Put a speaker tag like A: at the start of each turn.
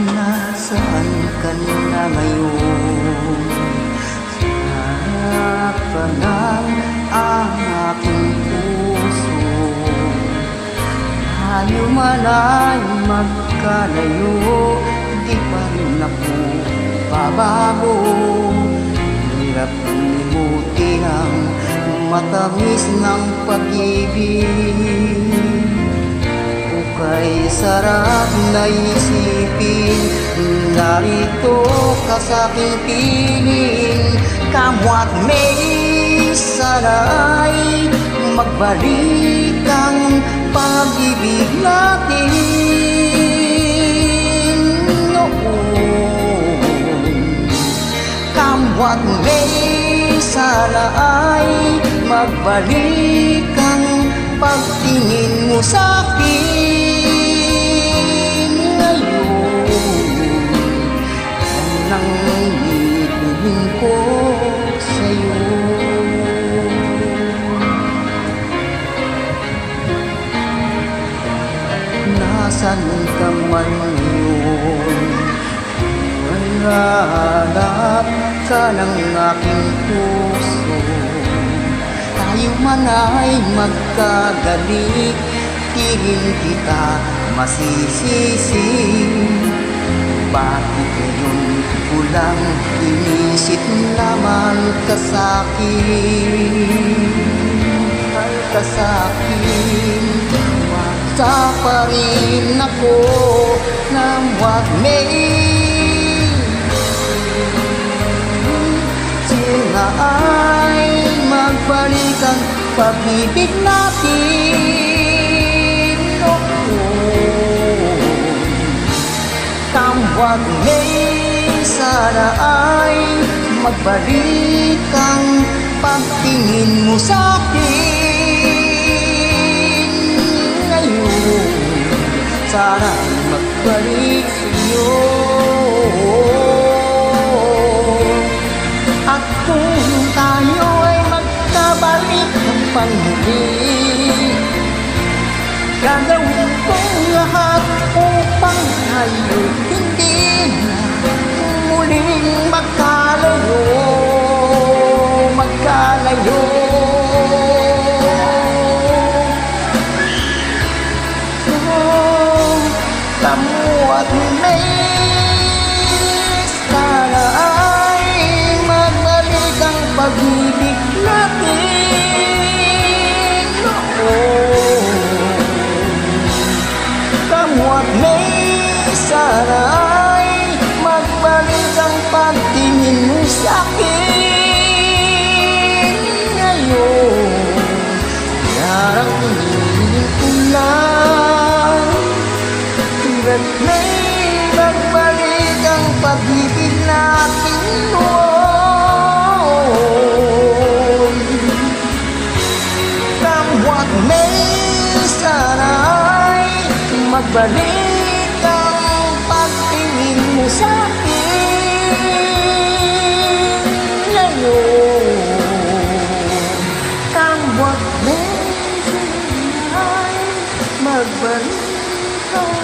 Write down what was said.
A: Nasaan ka na ngayon? Hanap ka ng aking puso. Tayo man ay magkalayo, di pa rin ako babago. Hirap limutin ang matamis ng pag-ibig. Kay sarap na isipin, narito ka sa aking piling. Kamwa't may sana'y magbalik ang pag-ibig natin noon. Kamwa't may sana'y magbalik ang pagtingin mo sa'kin. Ko sa'yo, nasan ka man ngayon? Hanap ka ng aking puso. Tayo man ay magkagalit, di rin kita masisisi. Bakit ngayon ko lang inisip naman ka sa'kin? Mahal ka sa'kin. Mata pa rin ako na wag may sila ay magbalik ang pag-ibig natin noon. Kamwag may sana ay magbalik ang pagtingin mo sa'kin ngayon. Sana magbalik sa'yo. At kung tayo ay magkabalik ng panghuli, gagawin kong lahat upang tayo hindi na muling magkalayo. Kamwa't may sana ay magbalik ang pag-ibig natin noon. Kamwa't may sana ay magbalik ang pagtingin mo sa'kin ngayon. Darangin ko lang, hanggat may magbalik ang pag-ibig natin noon. Kamwa't may sana ay magbalik ang pagtingin mo sa'kin ngayon. Kamwa't may sana ay magbalik ang